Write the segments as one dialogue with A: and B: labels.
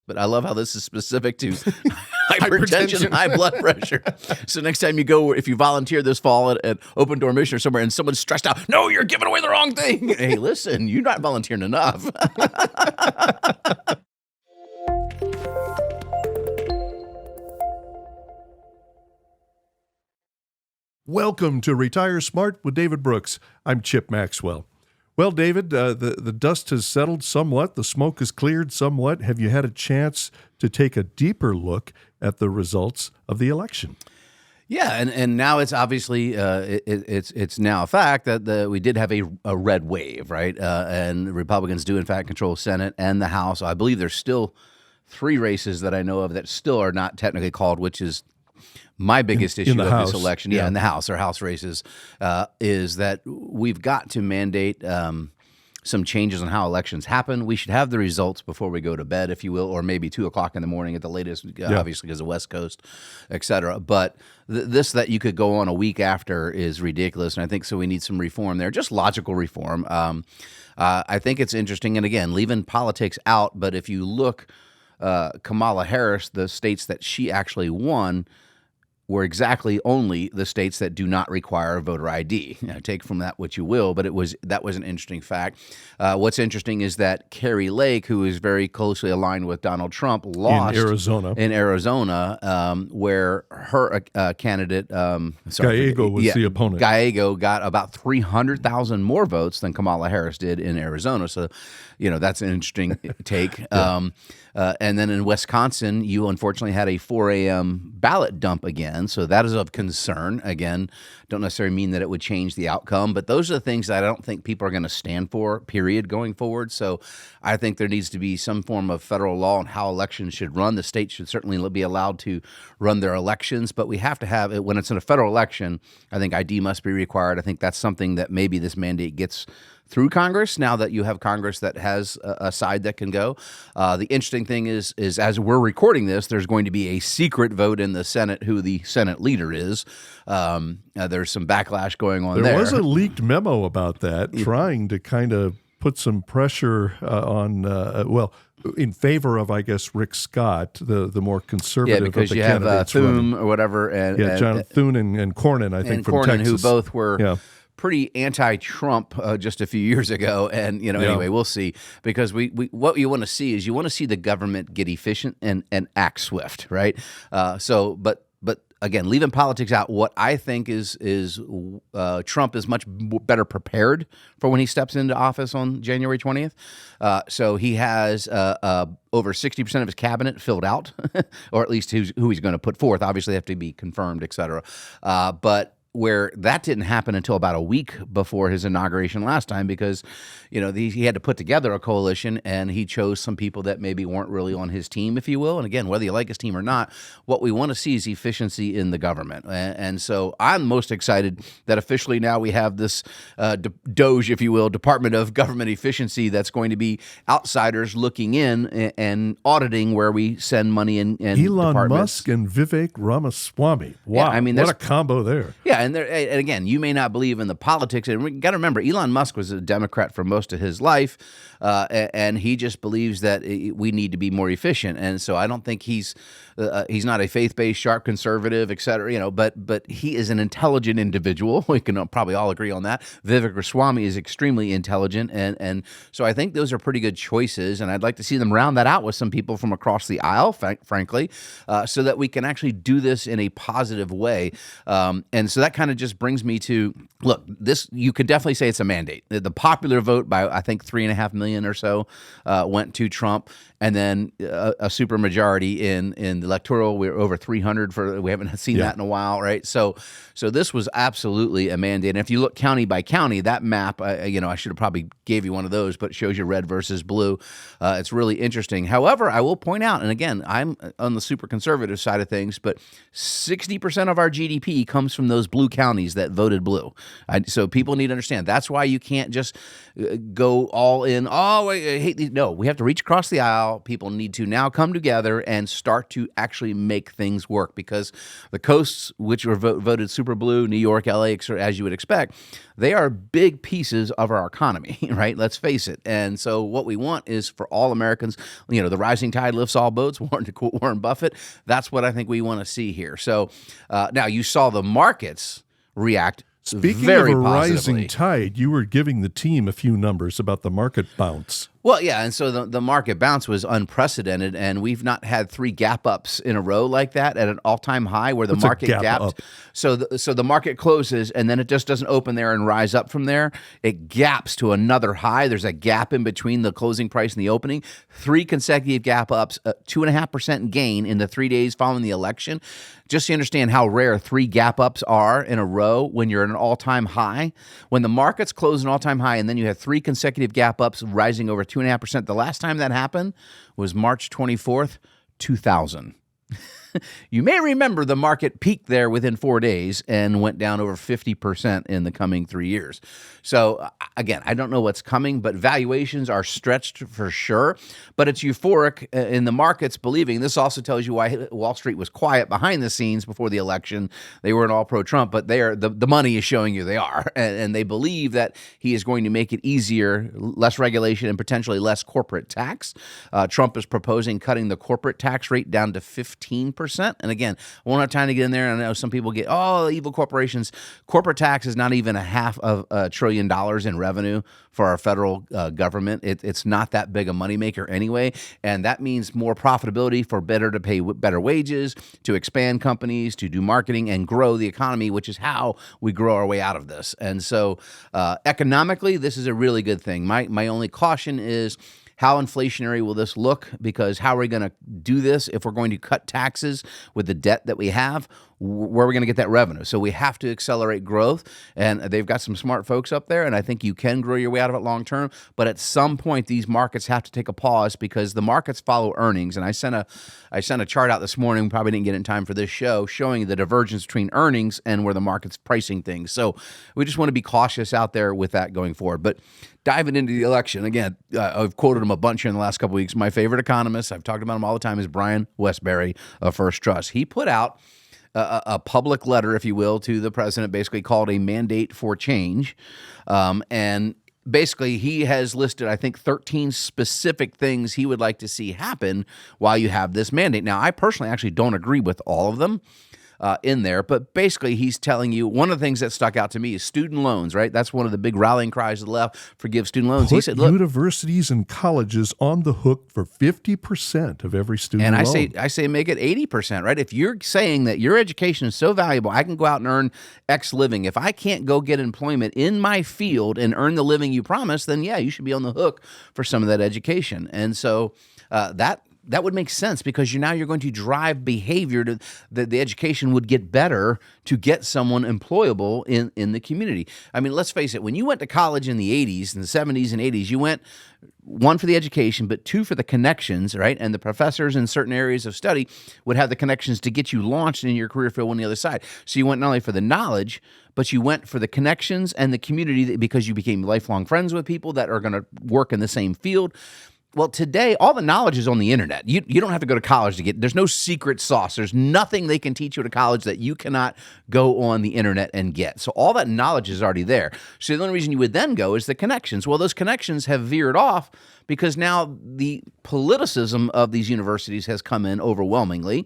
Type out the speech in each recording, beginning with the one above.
A: But I love how this is specific to hypertension, high blood pressure. So next time you go, if you volunteer this fall at Open Door Mission or somewhere and someone's stressed out, no, you're giving away the wrong thing. Hey, listen, you're not volunteering enough.
B: Welcome to Retire Smart with David Brooks. I'm Chip Maxwell. Well, David, the dust has settled somewhat. The smoke has cleared somewhat. Have you had a chance to take a deeper look at the results of the election?
A: Yeah, and now it's obviously it's now a fact that we did have a red wave, right? And Republicans do in fact control Senate and the House. I believe there's still 3 races that I know of that still are not technically called, which is my biggest issue of
B: House.
A: This election, in the House or House races, is that we've got to mandate some changes on how elections happen. We should have the results before we go to bed, if you will, or maybe 2 o'clock in the morning at the latest, obviously because of West Coast, et cetera. But this that you could go on a week after is ridiculous, and I think so we need some reform there, just logical reform. I think it's interesting, and again, leaving politics out, but if you look, Kamala Harris, the states that she actually won, were exactly only the states that do not require a voter ID. Take from that what you will, but that was an interesting fact. What's interesting is that Carrie Lake, who is very closely aligned with Donald Trump, lost
B: in
A: Arizona, where her candidate,
B: Gallego was the opponent.
A: Gallego got about 300,000 more votes than Kamala Harris did in Arizona. So, that's an interesting take. And then in Wisconsin, you unfortunately had a 4 a.m. ballot dump again. So that is of concern. Again, don't necessarily mean that it would change the outcome, but those are the things that I don't think people are going to stand for, period, going forward. So I think there needs to be some form of federal law on how elections should run. The states should certainly be allowed to run their elections, but we have to have it when it's in a federal election. I think ID must be required. I think that's something that maybe this mandate gets through Congress, now that you have Congress that has a side that can go. The interesting thing is as we're recording this, there's going to be a secret vote in the Senate who the Senate leader is. There's some backlash going on there.
B: There was a leaked memo about that, trying to kind of put some pressure in favor of, I guess, Rick Scott, the more conservative of the candidates.
A: Yeah, because you have Thune or whatever.
B: John Thune and Cornyn, I think, from Texas.
A: Who both were pretty anti-Trump just a few years ago, and anyway, we'll see. Because we what you want to see is you want to see the government get efficient and act swift, right? But again, leaving politics out, what I think is Trump is much better prepared for when he steps into office on January 20th. So he has over 60% of his cabinet filled out, or at least who he's going to put forth. Obviously, they have to be confirmed, et cetera. But where that didn't happen until about a week before his inauguration last time, because he had to put together a coalition, and he chose some people that maybe weren't really on his team, if you will. And again, whether you like his team or not, what we want to see is efficiency in the government. And so I'm most excited that officially now we have this DOGE, if you will, Department of Government Efficiency, that's going to be outsiders looking in and auditing where we send money in.
B: Elon Musk and Vivek Ramaswamy. Wow, what a combo there.
A: Yeah. And again, you may not believe in the politics, and we got to remember, Elon Musk was a Democrat for most of his life, and he just believes that we need to be more efficient. And so I don't think he's not a faith-based, sharp conservative, et cetera. But he is an intelligent individual. We can probably all agree on that. Vivek Ramaswamy is extremely intelligent, and so I think those are pretty good choices. And I'd like to see them round that out with some people from across the aisle, frankly, so that we can actually do this in a positive way. And so that kind of just brings me to, look, this, you could definitely say it's a mandate. The popular vote by, I think, 3.5 million or so went to Trump, and then a super majority in the electoral. We're over 300 we haven't seen that in a while, right? So this was absolutely a mandate. And if you look county by county, that map, I should have probably gave you one of those, but it shows you red versus blue. It's really interesting. However, I will point out, and again, I'm on the super conservative side of things, but 60% of our GDP comes from those blue counties that voted blue. So people need to understand that's why you can't just go all in. Oh, I hate these. No, we have to reach across the aisle. how people need to now come together and start to actually make things work, because the coasts, which were voted super blue, New York, LA, as you would expect, they are big pieces of our economy, right? Let's face it. And so what we want is for all Americans, the rising tide lifts all boats, to quote Warren Buffett. That's what I think we want to see here. So now you saw the markets react
B: Speaking
A: very
B: of a
A: positively.
B: rising tide, you were giving the team a few numbers about the market bounce.
A: Well, yeah, and so the market bounce was unprecedented, and we've not had 3 gap ups in a row like that at an all-time high where the
B: What's a
A: market
B: gap
A: gapped.
B: up?
A: So the market closes, and then it just doesn't open there and rise up from there. It gaps to another high. There's a gap in between the closing price and the opening. 3 consecutive gap ups, 2.5% gain in the 3 days following the election. Just to understand how rare 3 gap ups are in a row when you're at an all-time high. When the markets close an all-time high and then you have 3 consecutive gap ups rising over 2.5%. The last time that happened was March 24th, 2000. You may remember the market peaked there within 4 days and went down over 50% in the coming 3 years. So again, I don't know what's coming, but valuations are stretched for sure. But it's euphoric in the markets believing. This also tells you why Wall Street was quiet behind the scenes before the election. They weren't all pro-Trump, but the money is showing you they are. And they believe that he is going to make it easier, less regulation, and potentially less corporate tax. Trump is proposing cutting the corporate tax rate down to 15%. And again, I won't have time to get in there. And I know some people get, evil corporations. Corporate tax is not even $500 billion in revenue for our federal government. It's not that big a moneymaker anyway. And that means more profitability for to pay better wages, to expand companies, to do marketing and grow the economy, which is how we grow our way out of this. And so economically, this is a really good thing. My only caution is, how inflationary will this look? Because how are we going to do this if we're going to cut taxes with the debt that we have? Where are we going to get that revenue? So we have to accelerate growth, and they've got some smart folks up there, and I think you can grow your way out of it long term. But at some point, these markets have to take a pause because the markets follow earnings. And I sent a chart out this morning, probably didn't get it in time for this show, showing the divergence between earnings and where the market's pricing things. So we just want to be cautious out there with that going forward. But diving into the election, again, I've quoted him a bunch here in the last couple of weeks. My favorite economist, I've talked about him all the time, is Brian Wesbury of First Trust. He put out a public letter, if you will, to the president, basically called a mandate for change. And basically, he has listed, I think, 13 specific things he would like to see happen while you have this mandate. Now, I personally actually don't agree with all of them in there, but basically he's telling you, one of the things that stuck out to me is student loans, right? That's one of the big rallying cries of the left, forgive student loans.
B: Put
A: he said, look,
B: universities and colleges on the hook for 50% of every student
A: and
B: loan.
A: I say make it 80%, right? If you're saying that your education is so valuable, I can go out and earn X living. If I can't go get employment in my field and earn the living you promised, then yeah, you should be on the hook for some of that education. And so that would make sense, because you're going to drive behavior to the education would get better to get someone employable in the community. I mean, let's face it, when you went to college in the 80s and the 70s and 80s, you went, 1, for the education, but 2, for the connections, right? And the professors in certain areas of study would have the connections to get you launched in your career field on the other side. So you went not only for the knowledge, but you went for the connections and the community, because you became lifelong friends with people that are going to work in the same field. Well, today, all the knowledge is on the internet. You don't have to go to college to get, there's no secret sauce. There's nothing they can teach you at college that you cannot go on the internet and get. So all that knowledge is already there. So the only reason you would then go is the connections. Well, those connections have veered off because now the politicism of these universities has come in overwhelmingly.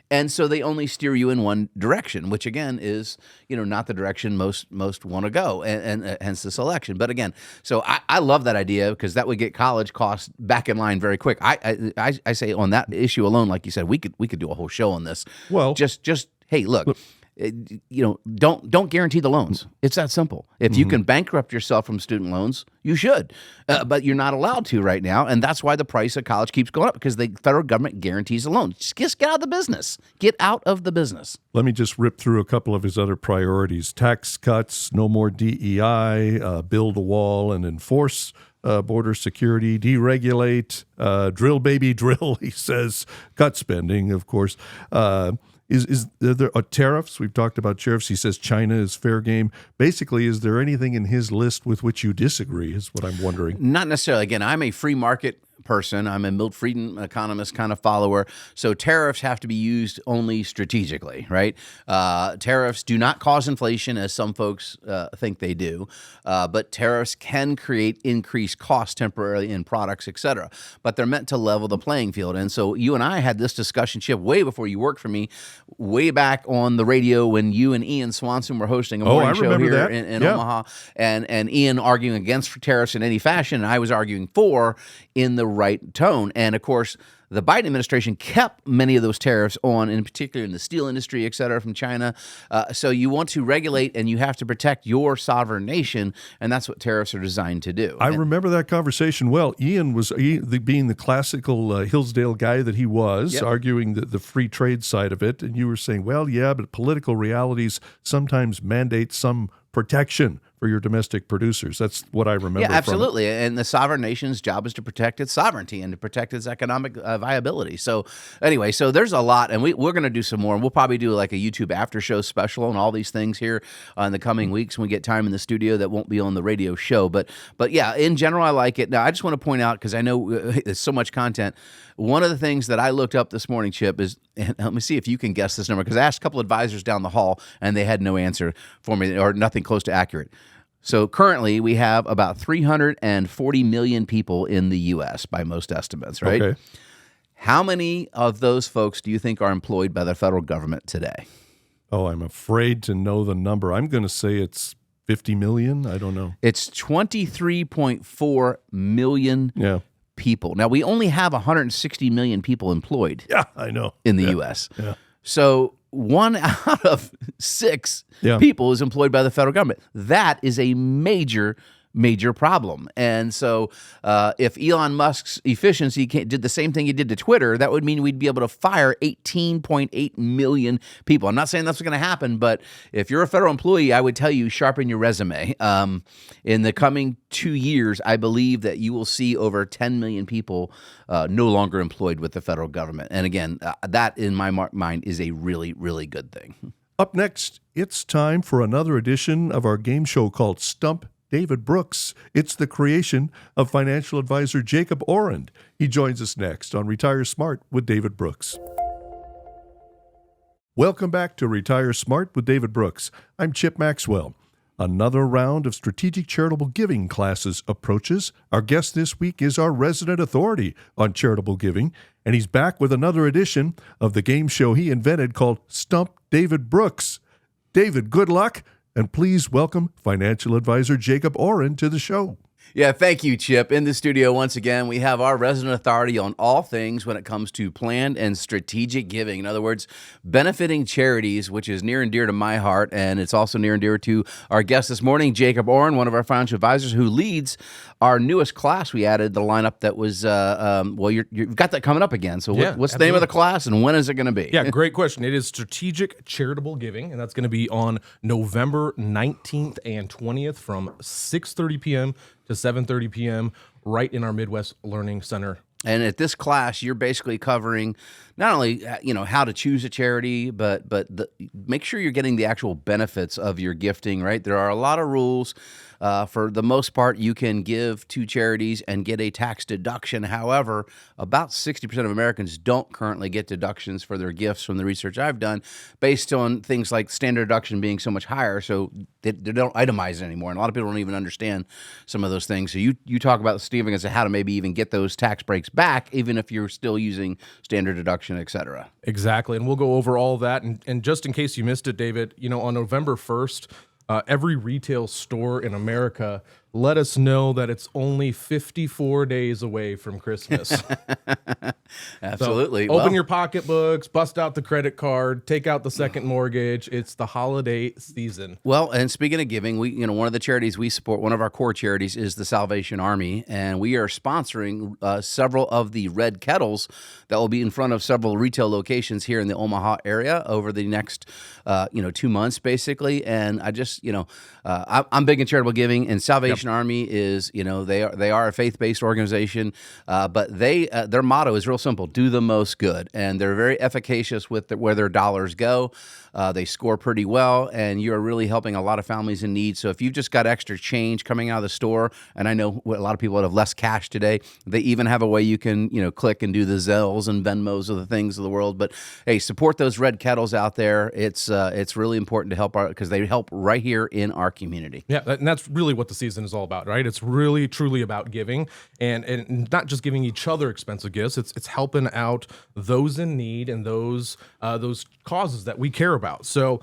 A: And so they only steer you in one direction, which again is, not the direction most want to go, and hence this election. But again, so I love that idea, because that would get college costs back in line very quick. I say on that issue alone, like you said, we could do a whole show on this.
B: Well,
A: just hey, look. Don't guarantee the loans. It's that simple. If you can bankrupt yourself from student loans, you should, but you're not allowed to right now, and that's why the price of college keeps going up, because the federal government guarantees the loans. Just get out of the business. Get out of the business.
B: Let me just rip through a couple of his other priorities: tax cuts, no more DEI, build a wall and enforce border security, deregulate, drill baby drill. He says cut spending, of course. Is there tariffs? We've talked about tariffs. He says China is fair game. Basically, is there anything in his list with which you disagree, is what I'm wondering.
A: Not necessarily. Again, I'm a free market person. I'm a Milt Frieden economist kind of follower. So tariffs have to be used only strategically, right? Tariffs do not cause inflation, as some folks think they do, but tariffs can create increased costs temporarily in products, et cetera. But they're meant to level the playing field. And so you and I had this discussion, Chip, way before you worked for me, way back on the radio when you and Ian Swanson were hosting a morning show here in Omaha, and Ian arguing against tariffs in any fashion, and I was arguing for in the right tone. And of course, the Biden administration kept many of those tariffs on, in particular in the steel industry, et cetera, from China. So you want to regulate and you have to protect your sovereign nation, and that's what tariffs are designed to do.
B: I remember that conversation well. Ian was being the classical Hillsdale guy that he was, arguing the free trade side of it, and you were saying, well, yeah, but political realities sometimes mandate some protection for your domestic producers. That's what I remember.
A: Yeah, absolutely. And the sovereign nation's job is to protect its sovereignty and to protect its economic viability. So anyway, so there's a lot, and we're going to do some more, and we'll probably do like a YouTube after show special on all these things here in the coming weeks when we get time in the studio that won't be on the radio show. But yeah, in general, I like it. Now, I just want to point out, because I know there's so much content, one of the things that I looked up this morning, Chip, is, and let me see if you can guess this number, because I asked a couple advisors down the hall, and they had no answer for me, or nothing close to accurate. So currently, we have about 340 million people in the U.S. by most estimates, right?
B: Okay.
A: How many of those folks do you think are employed by the federal government today?
B: Oh, I'm afraid to know the number. I'm going to say it's 50 million. I don't know.
A: It's 23.4 million people. Now, we only have 160 million people employed.
B: Yeah, I know.
A: In the U.S.
B: Yeah.
A: So 1 out of 6 people is employed by the federal government. That is a major problem. And so if Elon Musk's efficiency did the same thing he did to Twitter, that would mean we'd be able to fire 18.8 million people. I'm not saying that's going to happen, but if you're a federal employee, I would tell you, sharpen your resume. In the coming 2 years, I believe that you will see over 10 million people no longer employed with the federal government. And again, that in my mind is a really, really good thing.
B: Up next, it's time for another edition of our game show called Stump David Brooks. It's the creation of financial advisor Jacob Orand. He joins us next on Retire Smart with David Brooks. Welcome back to Retire Smart with David Brooks. I'm Chip Maxwell. Another round of strategic charitable giving classes approaches. Our guest this week is our resident authority on charitable giving, and he's back with another edition of the game show he invented called Stump David Brooks. David, good luck. And please welcome financial advisor Jacob Orand to the show.
A: Yeah, thank you, Chip. In the studio once again, we have our resident authority on all things when it comes to planned and strategic giving. In other words, benefiting charities, which is near and dear to my heart, and it's also near and dear to our guest this morning, Jacob Orand, one of our financial advisors who leads our newest class we added, the lineup that was, you've got that coming up again. So what's the name of the class and when is it going to be?
C: Yeah, great question. It is Strategic Charitable Giving, and that's going to be on November 19th and 20th from 6:30 p.m. to 7:30 p.m. right in our Midwest Learning Center.
A: And at this class, you're basically covering not only how to choose a charity, but make sure you're getting the actual benefits of your gifting, right? There are a lot of rules. For the most part, you can give to charities and get a tax deduction. However, about 60% of Americans don't currently get deductions for their gifts from the research I've done, based on things like standard deduction being so much higher, so they don't itemize it anymore. And a lot of people don't even understand some of those things. So you talk about, Stephen, as to how to maybe even get those tax breaks back, even if you're still using standard deduction, et cetera.
C: Exactly, and we'll go over all that. And just in case you missed it, David, on November 1st, every retail store in America let us know that it's only 54 days away from Christmas.
A: Absolutely.
C: So open your pocketbooks, bust out the credit card, take out the second mortgage. It's the holiday season.
A: Well, and speaking of giving, we one of the charities we support, one of our core charities, is the Salvation Army, and we are sponsoring several of the red kettles that will be in front of several retail locations here in the Omaha area over the next 2 months, basically. And I just I'm big in charitable giving, and Salvation Salvation Army is, they are a faith-based organization, but their motto is real simple: do the most good, and they're very efficacious with where their dollars go. They score pretty well, and you're really helping a lot of families in need. So if you've just got extra change coming out of the store, and I know a lot of people that have less cash today, they even have a way you can, click and do the Zells and Venmos of the things of the world. But hey, support those red kettles out there. It's really important to help because they help right here in our community.
C: Yeah, and that's really what the season is all about, right? It's really truly about giving, and not just giving each other expensive gifts. It's helping out those in need and those causes that we care about. So,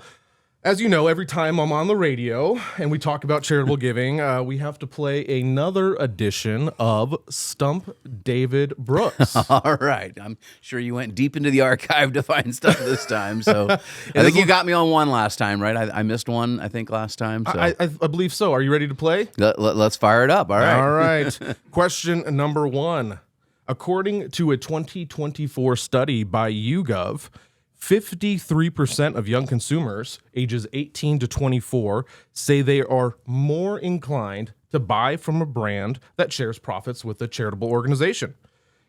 C: as you know, every time I'm on the radio and we talk about charitable giving, we have to play another edition of Stump David Brooks.
A: All right. I'm sure you went deep into the archive to find stuff this time. So I think you got me on one last time, right? I missed one, I think, last time. So.
C: I believe so. Are you ready to play?
A: Let's fire it up. All right.
C: All right. Question number 1. According to a 2024 study by YouGov, 53% of young consumers ages 18 to 24 say they are more inclined to buy from a brand that shares profits with a charitable organization.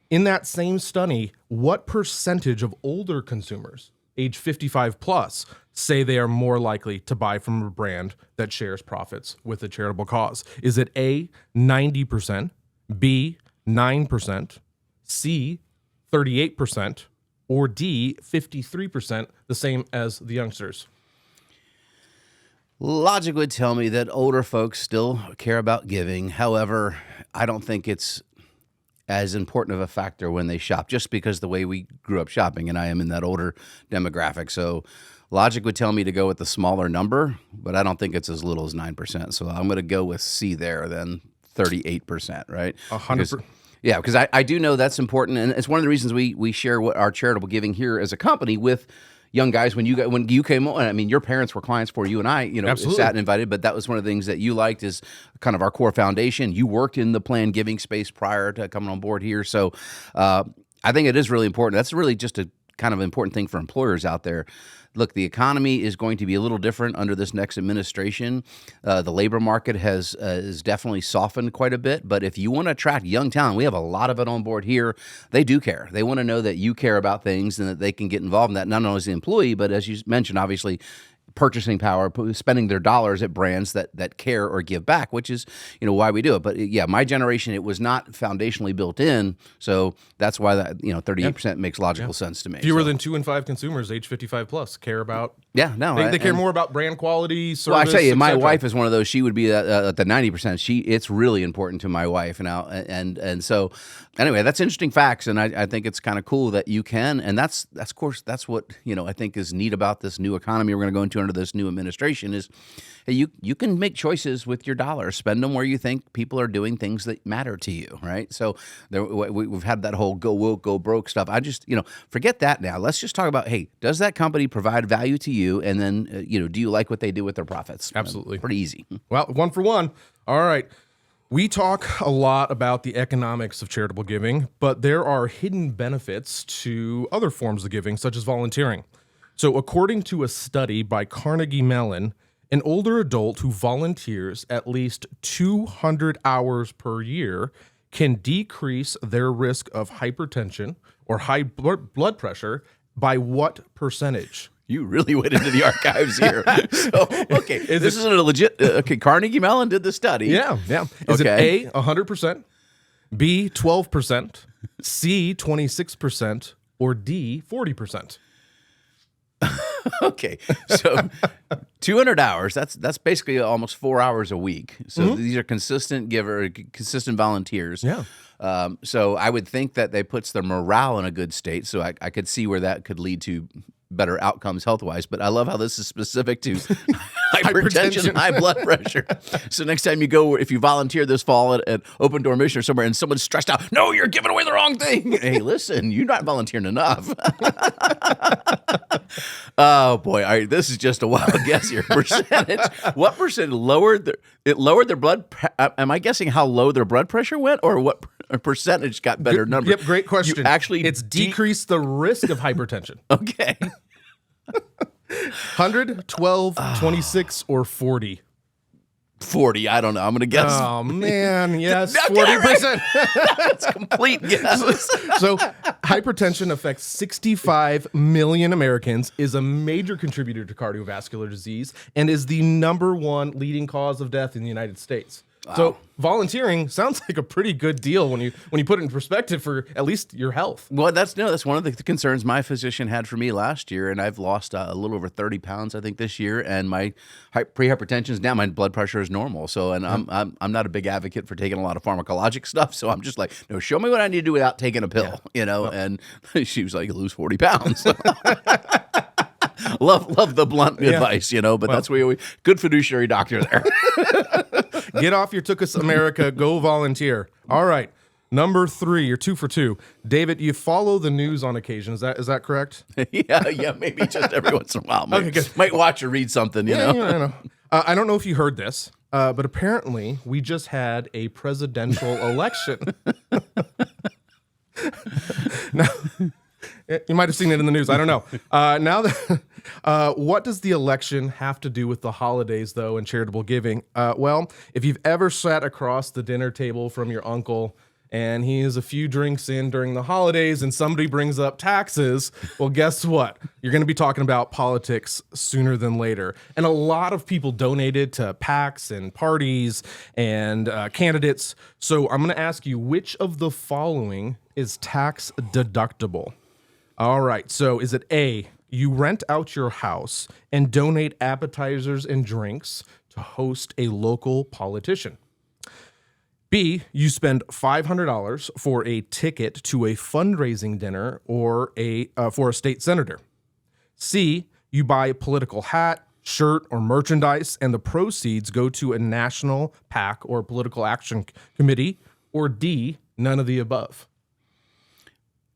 C: In that same study, what percentage of older consumers, age 55 plus, say they are more likely to buy from a brand that shares profits with a charitable cause? Is it A, 90%, B, 9%, C, 38%, or D, 53%, the same as the youngsters?
A: Logic would tell me that older folks still care about giving. However, I don't think it's as important of a factor when they shop, just because the way we grew up shopping, and I am in that older demographic. So logic would tell me to go with the smaller number, but I don't think it's as little as 9%. So I'm going to go with C there, then 38%, right?
C: 100%.
A: Yeah, because I do know that's important, and it's one of the reasons we share what our charitable giving here as a company with young guys. When you came on, I mean, your parents were clients for you and I,
C: Absolutely.
A: sat and invited, but that was one of the things that you liked is kind of our core foundation. You worked in the planned giving space prior to coming on board here, so I think it is really important. That's really just a kind of important thing for employers out there. Look, the economy is going to be a little different under this next administration. The labor market has definitely softened quite a bit. But if you want to attract young talent, we have a lot of it on board here. They do care. They want to know that you care about things and that they can get involved in that, not only as the employee, but as you mentioned, obviously, purchasing power, spending their dollars at brands that care or give back, which is why we do it. But yeah, my generation, it was not foundationally built in, so that's why that 38% makes logical sense to me.
C: Fewer than 2 in 5 consumers age 55 plus care about.
A: Yeah, no,
C: they care more about brand quality, service.
A: Well, I tell you, my
C: etc.
A: wife is one of those. She would be at the 90%. It's really important to my wife now, and so anyway, that's interesting facts, and I think it's kind of cool that you can, and that's of course that's what I think is neat about this new economy we're going to go into under this new administration is hey, you can make choices with your dollars, spend them where you think people are doing things that matter to you, right? So we've had that whole go woke, go broke stuff. I just forget that now. Let's just talk about hey, does that company provide value to you, and then do you like what they do with their profits?
C: Absolutely,
A: pretty easy.
C: Well, 1 for 1. All right. We talk a lot about the economics of charitable giving, but there are hidden benefits to other forms of giving, such as volunteering. So according to a study by Carnegie Mellon, an older adult who volunteers at least 200 hours per year can decrease their risk of hypertension or high blood pressure by what percentage?
A: You really went into the archives here. So, okay, this is a legit. Okay, Carnegie Mellon did the study.
C: Yeah. Is it A, 100%, B, 12%, C, 26%, or D, 40%?
A: Okay, so 200 hours, that's basically almost 4 hours a week. So these are consistent volunteers.
C: Yeah.
A: So I would think that they puts their morale in a good state. So I could see where that could lead to better outcomes health-wise, but I love how this is specific to hypertension and high blood pressure. So next time you go, if you volunteer this fall at Open Door Mission or somewhere and someone's stressed out, no, you're giving away the wrong thing. Hey, listen, you're not volunteering enough. Oh boy, all right, this is just a wild guess here. Percentage. What percent lowered their blood? Am I guessing how low their blood pressure went, or what percentage got better number?
C: Yep, great question.
A: It's
C: decreased the risk of hypertension.
A: Okay.
C: 100, 12, 26, or 40?
A: 40. I don't know. I'm going to guess.
C: Oh man, yes,
A: I
C: 40%.
A: That's complete guess.
C: So hypertension affects 65 million Americans, is a major contributor to cardiovascular disease, and is the #1 leading cause of death in the United States. So volunteering sounds like a pretty good deal when you put it in perspective for at least your health.
A: Well, that's one of the concerns my physician had for me last year, and I've lost a little over 30 pounds, I think, this year, and my prehypertension is down. My blood pressure is normal. So, and I'm not a big advocate for taking a lot of pharmacologic stuff. So I'm just like, no, show me what I need to do without taking a pill, And she was like, lose 40 pounds. Love the blunt advice, but that's where we good fiduciary doctor there.
C: Get off your Tookus America, go volunteer. All right. Number 3, you're 2 for 2. David, you follow the news on occasion. Is that correct?
A: yeah, maybe just every once in a while. Might watch or read something,
C: Yeah, I know. I don't know if you heard this, but apparently we just had a presidential election. Now, you might have seen it in the news. I don't know. What does the election have to do with the holidays, though, and charitable giving? Well, if you've ever sat across the dinner table from your uncle and he is a few drinks in during the holidays and somebody brings up taxes, well, guess what? You're going to be talking about politics sooner than later. And a lot of people donated to PACs and parties and candidates. So I'm going to ask you, which of the following is tax deductible? All right. So is it A, you rent out your house and donate appetizers and drinks to host a local politician? B, you spend $500 for a ticket to a fundraising dinner or for a state senator? C, you buy a political hat, shirt, or merchandise, and the proceeds go to a national PAC or political action committee? Or D, none of the above?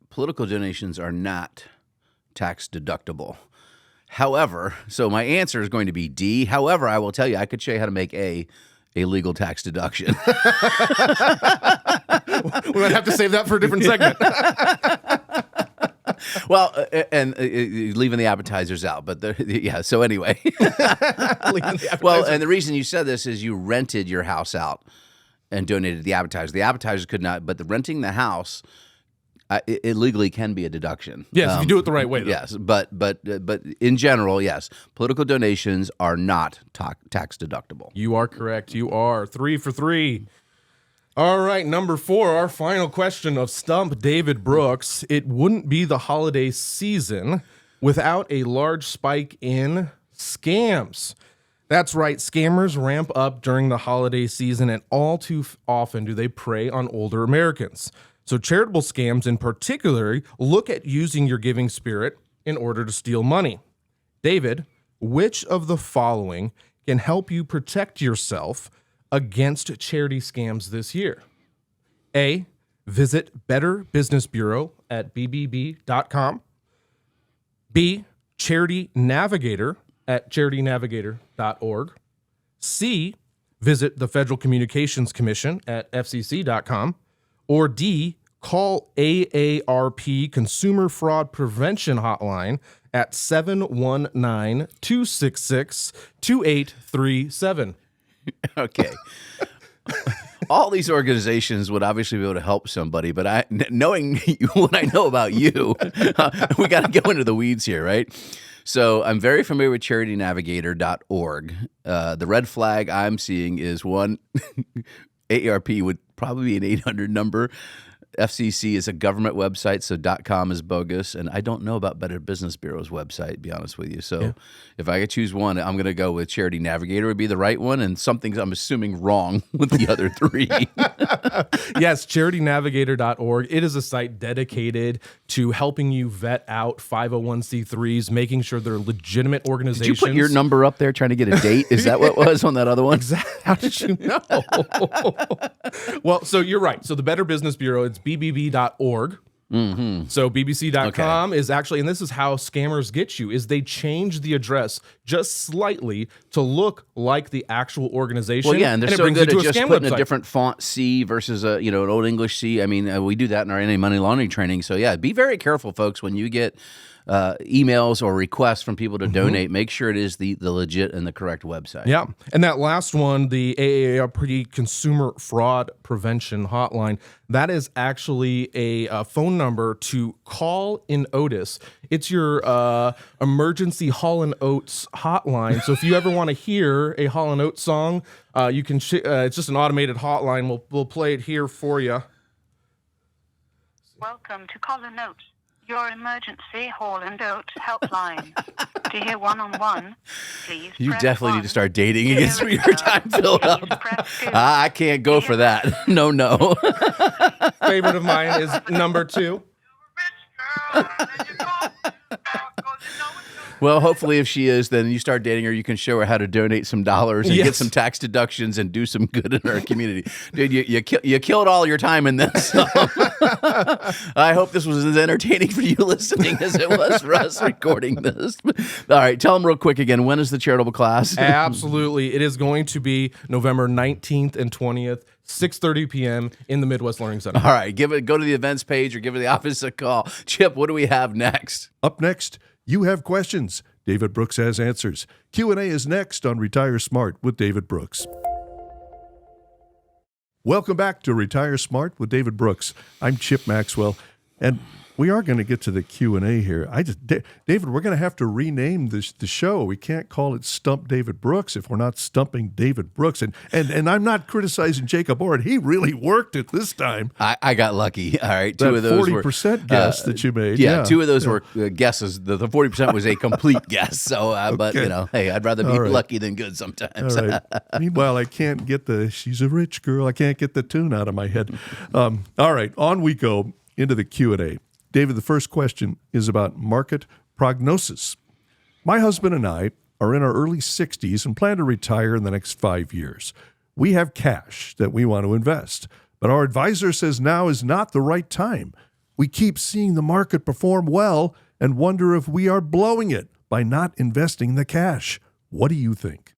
A: Political donations are not tax deductible. However, so my answer is going to be D. However, I will tell you, I could show you how to make a legal tax deduction.
C: We might have to save that for a different segment.
A: Well, and leaving the appetizers out, but so anyway. Well, and the reason you said this is you rented your house out and donated the appetizers. The appetizers could not, but the renting the house, it legally can be a deduction.
C: Yes, if you do it the right way, though.
A: Yes, but in general, yes, political donations are not tax deductible.
C: You are correct. You are 3 for 3. All right, number 4, our final question of Stump David Brooks. It wouldn't be the holiday season without a large spike in scams. That's right, scammers ramp up during the holiday season, and all too often do they prey on older Americans. So charitable scams in particular look at using your giving spirit in order to steal money. David, which of the following can help you protect yourself against charity scams this year? A, visit Better Business Bureau at bbb.com. B, Charity Navigator at charitynavigator.org. C, visit the Federal Communications Commission at fcc.com. Or D, call AARP Consumer Fraud Prevention Hotline at 719-266-2837. Okay.
A: All these organizations would obviously be able to help somebody, but knowing what I know about you, we got to go into the weeds here, right? So I'm very familiar with charitynavigator.org. The red flag I'm seeing is one, AARP would probably be an 800 number. FCC is a government website, so .com is bogus, and I don't know about Better Business Bureau's website, to be honest with you. So if I could choose one, I'm going to go with Charity Navigator would be the right one, and something I'm assuming wrong with the other three.
C: Yes, charitynavigator.org. It is a site dedicated to helping you vet out 501c3s, making sure they're legitimate organizations.
A: Did you put your number up there trying to get a date? Is that what it was on that other one?
C: Exactly. How did you know? Well, so you're right. So the Better Business Bureau, it's bbb.org. Mm-hmm. So bbc.com is actually, and this is how scammers get you, is they change the address just slightly to look like the actual organization.
A: Well, yeah, and they're
C: it
A: so
C: brings
A: good
C: you
A: at
C: to a
A: just
C: scam
A: putting
C: website.
A: a different font C versus an Old English C. I mean, we do that in our anti-money laundering training. So yeah, be very careful, folks, when you get emails or requests from people to donate. Make sure it is the legit and the correct website.
C: Yeah. And that last one, the AARP Consumer Fraud Prevention Hotline, that is actually a phone number to call in Otis. It's your emergency Hall & Oates hotline. So if you ever want to hear a Hall & Oates song, you can. It's just an automated hotline. We'll play it here for you.
D: Welcome to Call & Oates, your emergency Hall & Oates helpline. To hear one-on-one, please
A: You
D: press
A: definitely need
D: 1.
A: to start dating
D: To
A: and get some of
D: hear
A: your
D: a
A: time filled
D: please
A: up.
D: press 2.
A: I can't go for that. No.
C: Favorite of mine is number 2.
A: Well, hopefully if she is, then you start dating her, you can show her how to donate some dollars and get
C: Yes.
A: some tax deductions and do some good in our community. Dude, you killed all your time in this. So. I hope this was as entertaining for you listening as it was for us recording this. All right, tell them real quick again, when is the charitable class?
C: Absolutely. It is going to be November 19th and 20th, 6:30 p.m. in the Midwest Learning Center.
A: All right, go to the events page or give the office a call. Chip, what do we have next?
B: Up next, you have questions. David Brooks has answers. Q&A is next on Retire Smart with David Brooks. Welcome back to Retire Smart with David Brooks. I'm Chip Maxwell, and we are going to get to the Q&A here. David, we're going to have to rename the show. We can't call it Stump David Brooks if we're not stumping David Brooks. And I'm not criticizing Jacob Orand. He really worked it this time.
A: I got lucky. All right,
B: That
A: two of those
B: 40% guess that you made.
A: Yeah, two of those were guesses. The 40% was a complete guess. So, but hey, I'd rather be lucky than good sometimes.
B: All right. Meanwhile, I can't get she's a rich girl. I can't get the tune out of my head. All right, on we go into the Q&A. David, the first question is about market prognosis. My husband and I are in our early 60s and plan to retire in the next 5 years. We have cash that we want to invest, but our advisor says now is not the right time. We keep seeing the market perform well and wonder if we are blowing it by not investing the cash. What do you think?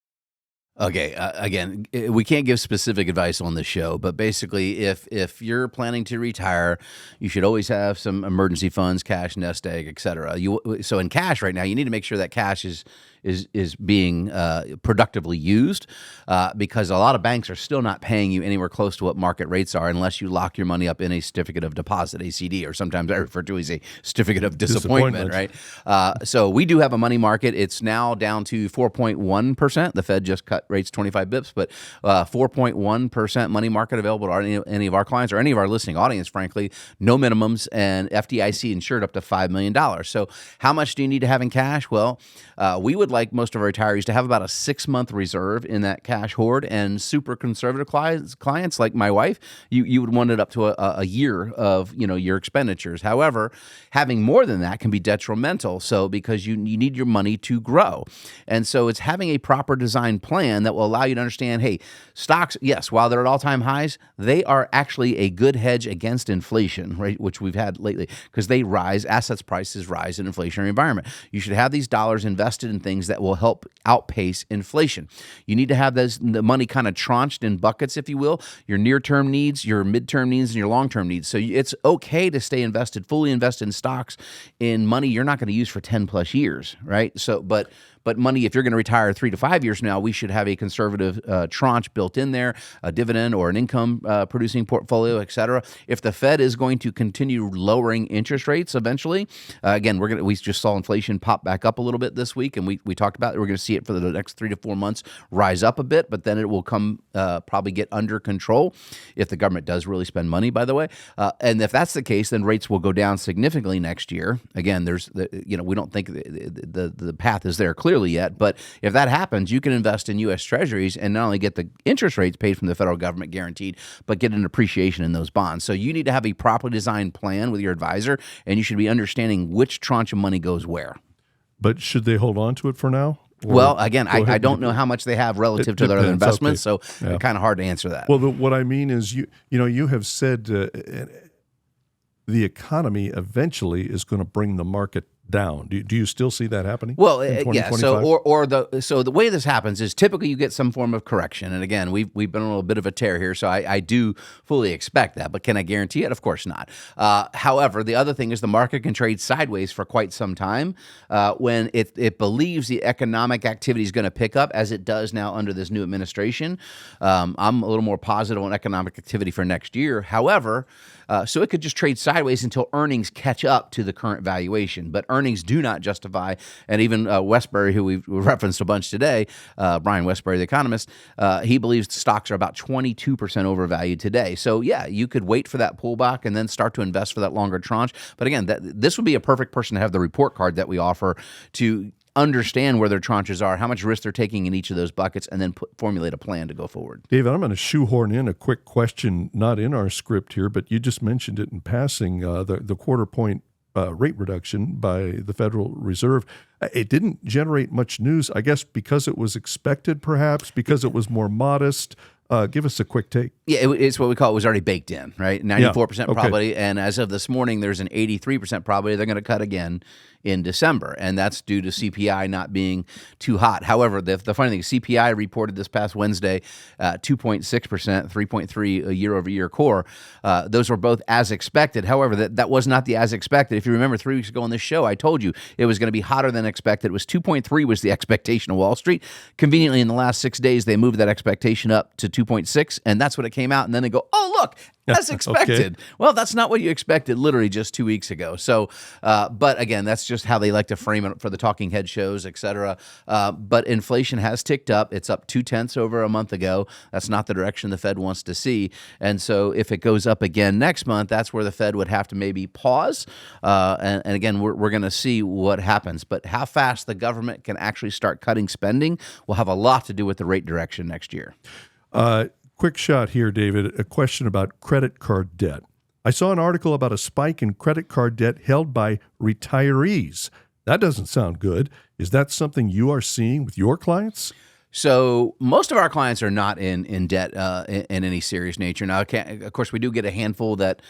A: Okay, again, we can't give specific advice on the show, but basically, if you're planning to retire, you should always have some emergency funds, cash, nest egg, etc. So in cash right now, you need to make sure that cash is being productively used because a lot of banks are still not paying you anywhere close to what market rates are unless you lock your money up in a certificate of deposit, a CD, or sometimes I refer to as a certificate of disappointment, right? So we do have a money market. It's now down to 4.1%. The Fed just cut rates 25 bips, but 4.1% money market available to any of our clients or any of our listening audience, frankly. No minimums and FDIC insured up to $5 million. So how much do you need to have in cash? Well, we would like most of our retirees to have about a 6-month reserve in that cash hoard, and super conservative clients like my wife, you would want it up to a year of your expenditures. However, having more than that can be detrimental. So because you need your money to grow, and so it's having a proper design plan that will allow you to understand, hey, stocks, yes, while they're at all-time highs, they are actually a good hedge against inflation, right? Which we've had lately because they rise, assets prices rise in an inflationary environment. You should have these dollars invested in things that will help outpace inflation. You need to have the money kind of tranched in buckets, if you will, your near-term needs, your mid-term needs, and your long-term needs. So it's okay to stay fully invested in stocks in money you're not going to use for 10 plus years, right? So, but money, if you're going to retire 3 to 5 years from now, we should have a conservative tranche built in there, a dividend or an income producing portfolio, et cetera. If the Fed is going to continue lowering interest rates eventually, again, we just saw inflation pop back up a little bit this week, and we talked about it. We're going to see it for the next 3 to 4 months rise up a bit, but then it will come probably get under control if the government does really spend money, by the way. And if that's the case, then rates will go down significantly next year. Again, we don't think the path is there clearly yet, but if that happens, you can invest in U.S. Treasuries and not only get the interest rates paid from the federal government guaranteed, but get an appreciation in those bonds. So you need to have a properly designed plan with your advisor, and you should be understanding which tranche of money goes where.
B: But should they hold on to it for now?
A: Well, again, I don't know how much they have relative to their other
B: depends.
A: investments,
B: Okay.
A: so it's kind of hard to answer that.
B: Well, what I mean is, you have said the economy eventually is going to bring the market down. Do you still see that happening?
A: Well,
B: in
A: yeah.
B: 2025?
A: So the way this happens is typically you get some form of correction, and again, we've been on a little bit of a tear here, so I do fully expect that. But can I guarantee it? Of course not. However, the other thing is the market can trade sideways for quite some time when it believes the economic activity is going to pick up, as it does now under this new administration. I'm a little more positive on economic activity for next year. However, so it could just trade sideways until earnings catch up to the current valuation. But earnings do not justify, and even Wesbury, who we've referenced a bunch today, Brian Wesbury, the economist, he believes stocks are about 22% overvalued today. So yeah, you could wait for that pullback and then start to invest for that longer tranche. But again, this would be a perfect person to have the report card that we offer to understand where their tranches are, how much risk they're taking in each of those buckets, and then formulate a plan to go forward.
B: David, I'm going to shoehorn in a quick question, not in our script here, but you just mentioned it in passing, the quarter point rate reduction by the Federal Reserve. It didn't generate much news, I guess, because it was expected, perhaps, because it was more modest. Give us a quick take.
A: Yeah, it's what we call it was already baked in, right? 94%
B: okay.
A: probability. And as of this morning, there's an 83% probability they're going to cut again in December. And that's due to CPI not being too hot. However, the funny thing, CPI reported this past Wednesday 2.6%, 3.3% year over year core. Those were both as expected. However, that was not the as expected. If you remember 3 weeks ago on this show, I told you it was going to be hotter than expected. It was 2.3 was the expectation of Wall Street. Conveniently, in the last 6 days, they moved that expectation up to 2.6, and that's what it came out. And then they go, oh, look, as expected.
B: Okay.
A: Well, that's not what you expected literally just 2 weeks ago. So, but again, that's just how they like to frame it for the talking head shows, et cetera. But inflation has ticked up. It's up 0.2 over a month ago. That's not the direction the Fed wants to see. And so if it goes up again next month, that's where the Fed would have to maybe pause. And again, we're going to see what happens. But how fast the government can actually start cutting spending will have a lot to do with the rate direction next year.
B: Quick shot here, David. A question about credit card debt. I saw an article about a spike in credit card debt held by retirees. That doesn't sound good. Is that something you are seeing with your clients?
A: So most of our clients are not in debt in any serious nature. Now, of course, we do get a handful that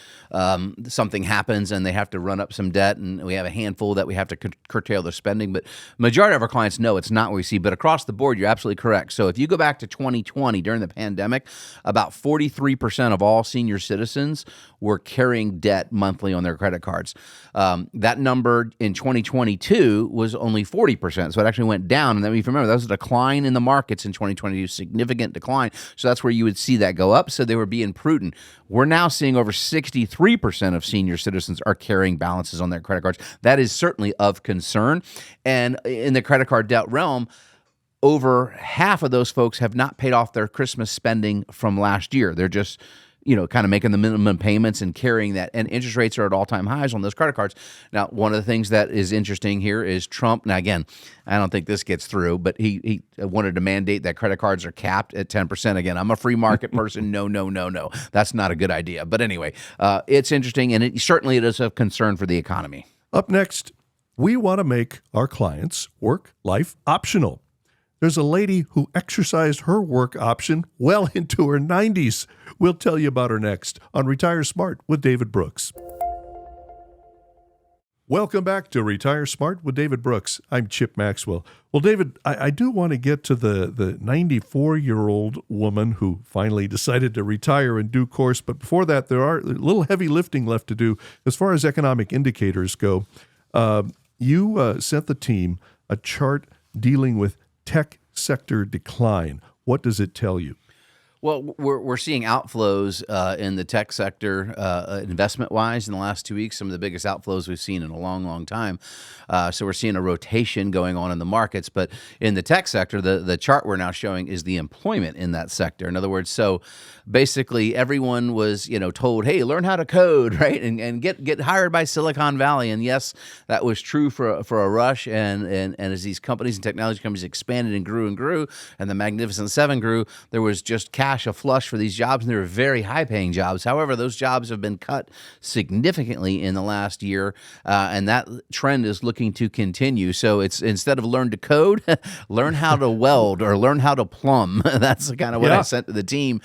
A: something happens and they have to run up some debt, and we have a handful that we have to curtail their spending. But majority of our clients, no, it's not what we see. But across the board, you're absolutely correct. So if you go back to 2020, during the pandemic, about 43% of all senior citizens were carrying debt monthly on their credit cards. That number in 2022 was only 40%. So it actually went down. And then if you remember, that was a decline in the markets in 2022, significant decline. So that's where you would see that go up. So they were being prudent. We're now seeing over 63% of senior citizens are carrying balances on their credit cards. That is certainly of concern. And in the credit card debt realm, over half of those folks have not paid off their Christmas spending from last year. They're just kind of making the minimum payments and carrying that. And interest rates are at all-time highs on those credit cards. Now, one of the things that is interesting here is Trump. Now, again, I don't think this gets through, but he wanted to mandate that credit cards are capped at 10%. Again, I'm a free market person. No. That's not a good idea. But anyway, it's interesting, and it is of concern for the economy.
B: Up next, we want to make our clients' work-life optional. There's a lady who exercised her work option well into her 90s. We'll tell you about her next on Retire Smart with David Brooks. Welcome back to Retire Smart with David Brooks. I'm Chip Maxwell. Well, David, I do want to get to the 94-year-old woman who finally decided to retire in due course. But before that, there are a little heavy lifting left to do as far as economic indicators go. You sent the team a chart dealing with tech sector decline. What does it tell you?
A: Well, we're seeing outflows in the tech sector investment-wise in the last 2 weeks, some of the biggest outflows we've seen in a long, long time. So we're seeing a rotation going on in the markets. But in the tech sector, the chart we're now showing is the employment in that sector. In other words, so basically everyone was told, hey, learn how to code, right, and get hired by Silicon Valley. And yes, that was true for a rush. And as these companies and technology companies expanded and grew, and the Magnificent Seven grew, there was just cash cash aflush for these jobs, and they're very high-paying jobs. However, those jobs have been cut significantly in the last year, and that trend is looking to continue. So it's instead of learn to code, learn how to weld or learn how to plumb. That's kind of what I sent to the team.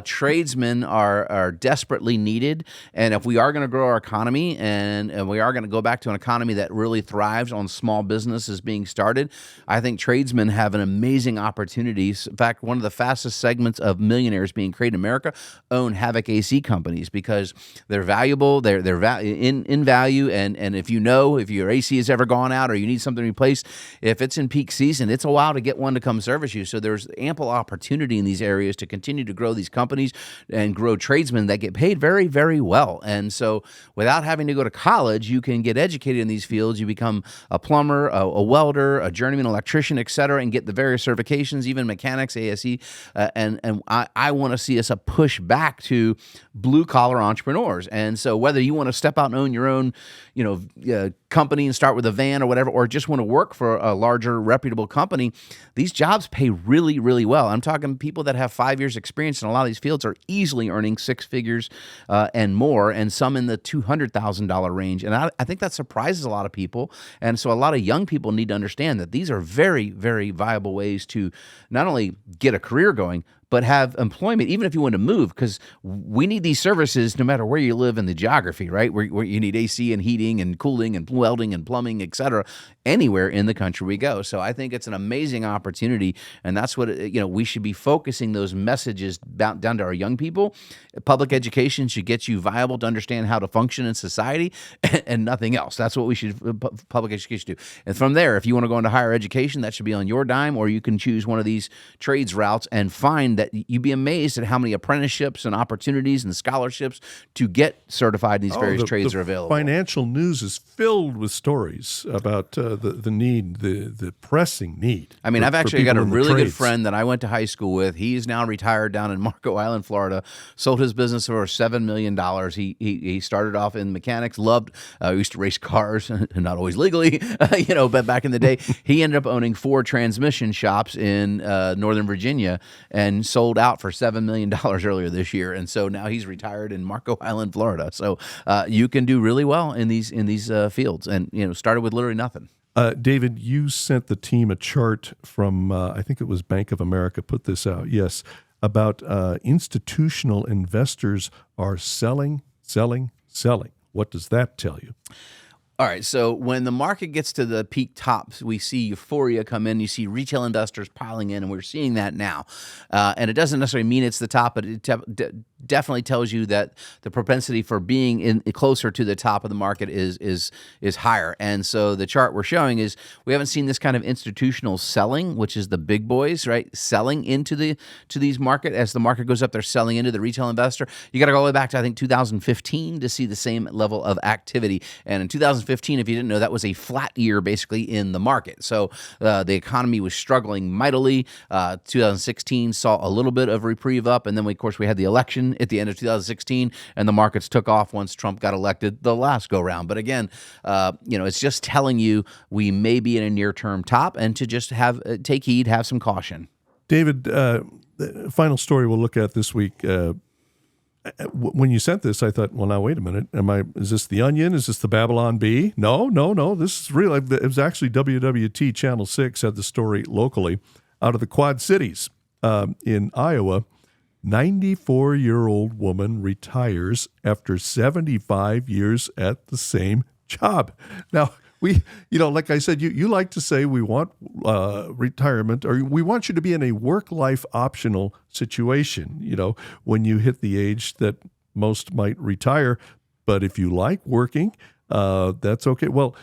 A: Tradesmen are desperately needed, and if we are going to grow our economy and we are going to go back to an economy that really thrives on small businesses being started, I think tradesmen have an amazing opportunity. In fact, one of the fastest segments of millionaires being created in America own Havoc AC companies because they're valuable, they're in value, and if your AC has ever gone out or you need something replaced, if it's in peak season, it's a while to get one to come service you. So there's ample opportunity in these areas to continue to grow these companies and grow tradesmen that get paid very, very well. And so without having to go to college, you can get educated in these fields. You become a plumber, a welder, a journeyman electrician, et cetera, and get the various certifications, even mechanics, ASE. And I want to see us a push back to blue-collar entrepreneurs. And so whether you want to step out and own your own, company and start with a van or whatever, or just want to work for a larger, reputable company, these jobs pay really, really well. I'm talking people that have 5 years experience in a lot of these fields are easily earning six figures and more, and some in the $200,000 range. And I think that surprises a lot of people. And so a lot of young people need to understand that these are very, very viable ways to not only get a career going, but have employment, even if you want to move, because we need these services no matter where you live in the geography, right? Where you need AC and heating and cooling and welding and plumbing, et cetera, anywhere in the country we go. So I think it's an amazing opportunity, and that's what, we should be focusing those messages down to our young people. Public education should get you viable to understand how to function in society and nothing else. That's what we should, public education do. And from there, if you want to go into higher education, that should be on your dime, or you can choose one of these trades routes and find that you'd be amazed at how many apprenticeships and opportunities and scholarships to get certified in these various trades are available.
B: Financial news is filled with stories about the need, the pressing need.
A: I mean, I've actually got a really good friend that I went to high school with. He's now retired down in Marco Island, Florida, sold his business for $7 million. He started off in mechanics, loved, used to race cars, not always legally, but back in the day, he ended up owning 4 transmission shops in Northern Virginia and sold out for $7 million earlier this year. And so now he's retired in Marco Island, Florida. So you can do really well in these fields, and started with literally nothing.
B: David, you sent the team a chart from, I think it was Bank of America put this out, yes, about institutional investors are selling. What does that tell you?
A: All right, so when the market gets to the peak tops, we see euphoria come in. You see retail investors piling in, and we're seeing that now. And it doesn't necessarily mean it's the top, but it definitely tells you that the propensity for being closer to the top of the market is higher. And so the chart we're showing is we haven't seen this kind of institutional selling, which is the big boys, right? Selling into these market. As the market goes up, they're selling into the retail investor. You got to go all the way back to, I think, 2015 to see the same level of activity. And in 2015, if you didn't know, that was a flat year basically in the market. So the economy was struggling mightily. 2016 saw a little bit of reprieve up, and then of course we had the election at the end of 2016, and the markets took off once Trump got elected the last go round. But again, it's just telling you we may be in a near-term top, and to just take heed, have some caution.
B: David, the final story we'll look at this week. When you sent this, I thought, well, now, wait a minute. Is this The Onion? Is this the Babylon Bee? No. This is real. It was actually WWT Channel 6 had the story locally out of the Quad Cities in Iowa. 94-year-old woman retires after 75 years at the same job. Now, we, like I said, you like to say we want retirement, or we want you to be in a work-life optional situation, when you hit the age that most might retire. But if you like working, that's okay. Well,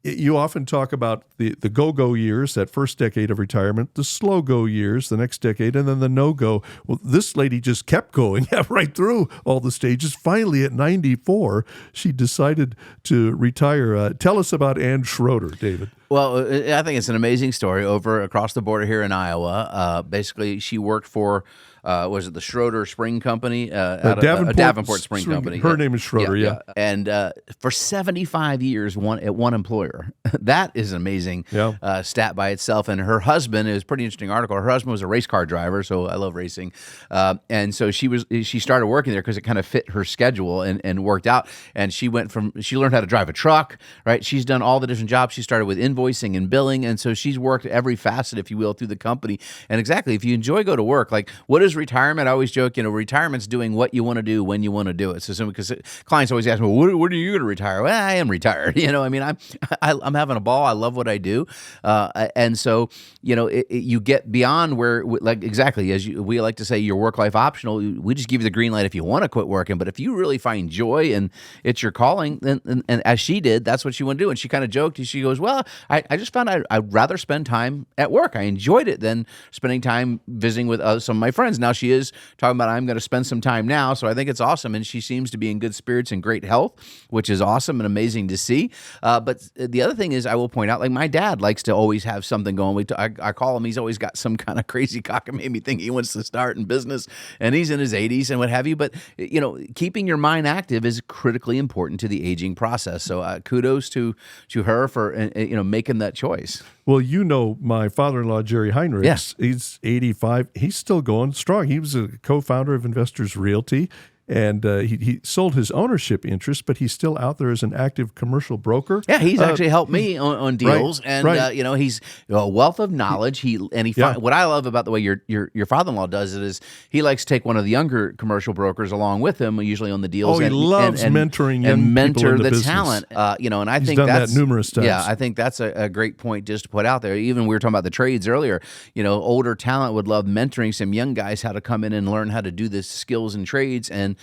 B: you often talk about the go-go years, that first decade of retirement, the slow-go years, the next decade, and then the no-go. Well, this lady just kept going right through all the stages. Finally, at 94, she decided to retire. Tell us about Ann Schroeder, David.
A: Well, I think it's an amazing story over across the border here in Iowa. Basically, she worked for, was it the Schroeder Spring Company? Davenport Spring Company.
B: Her name is Schroeder, yeah.
A: And for 75 years at one employer. That is an amazing stat by itself. And her husband, it was a pretty interesting article. Her husband was a race car driver, so I love racing. And so she started working there because it kind of fit her schedule and worked out. And she learned how to drive a truck, right? She's done all the different jobs. She started with invoicing and billing, and so she's worked every facet, if you will, through the company. And exactly, if you enjoy go to work, like what is retirement? I always joke, retirement's doing what you want to do when you want to do it. So because clients always ask me, well, when are you going to retire? Well, I am retired. I'm having a ball. I love what I do, and so you get beyond where, like exactly as we like to say, your work life optional. We just give you the green light if you want to quit working, but if you really find joy and it's your calling, then and as she did, that's what she wanted to do. And she kind of joked. She goes, well, I just found I'd rather spend time at work. I enjoyed it than spending time visiting with some of my friends. Now she is talking about, I'm going to spend some time now. So I think it's awesome. And she seems to be in good spirits and great health, which is awesome and amazing to see. But the other thing is, I will point out, like my dad likes to always have something going. I call him, he's always got some kind of crazy cockamamie thing he wants to start in business, and he's in his 80s and what have you. But, keeping your mind active is critically important to the aging process. So kudos to her for, making that choice.
B: Well, my father-in-law, Jerry Heinrich, he's 85. He's still going strong. He was a co-founder of Investors Realty, and he sold his ownership interest, but he's still out there as an active commercial broker.
A: Yeah, he's actually helped me on deals, he's a wealth of knowledge. What I love about the way your father-in-law does it is he likes to take one of the younger commercial brokers along with him, usually on the deals.
B: Oh, he loves mentoring young
A: and mentor
B: people in
A: the
B: business.
A: Talent. And I
B: he's
A: think
B: done
A: that's
B: that numerous times.
A: Yeah, I think that's a great point just to put out there. Even we were talking about the trades earlier. Older talent would love mentoring some young guys how to come in and learn how to do the skills and trades. And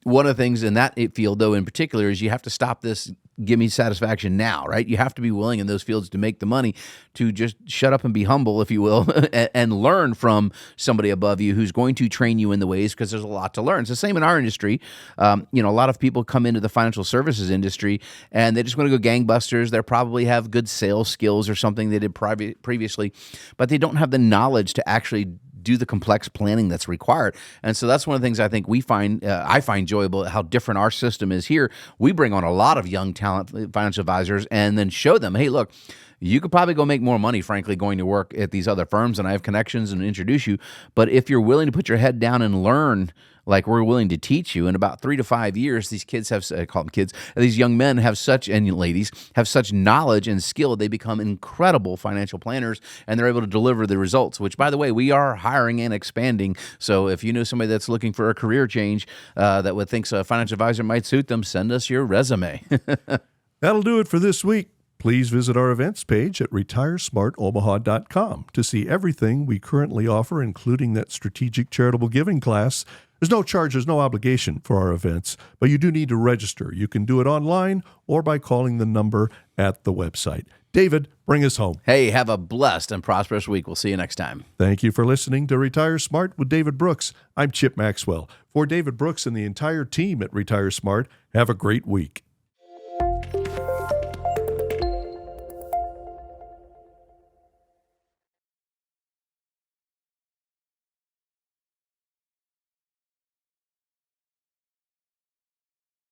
A: one of the things in that field, though, in particular, is you have to stop this give me satisfaction now, right? You have to be willing in those fields to make the money, to just shut up and be humble, if you will, and learn from somebody above you who's going to train you in the ways, because there's a lot to learn. It's the same in our industry. A lot of people come into the financial services industry and they just want to go gangbusters. They probably have good sales skills or something they did previously, but they don't have the knowledge to actually do the complex planning that's required. And so that's one of the things I think I find enjoyable, how different our system is here. We bring on a lot of young talent financial advisors and then show them, hey, look, you could probably go make more money, frankly, going to work at these other firms, and I have connections and introduce you. But if you're willing to put your head down and learn, like we're willing to teach you, in about 3 to 5 years, these kids I call them kids, these young men and ladies have such knowledge and skill, they become incredible financial planners, and they're able to deliver the results, which, by the way, we are hiring and expanding. So if you know somebody that's looking for a career change that thinks a financial advisor might suit them, send us your resume.
B: That'll do it for this week. Please visit our events page at retiresmartomaha.com to see everything we currently offer, including that strategic charitable giving class. There's no charge, there's no obligation for our events, but you do need to register. You can do it online or by calling the number at the website. David, bring us home.
A: Hey, have a blessed and prosperous week. We'll see you next time.
B: Thank you for listening to Retire Smart with David Brooks. I'm Chip Maxwell. For David Brooks and the entire team at Retire Smart, have a great week.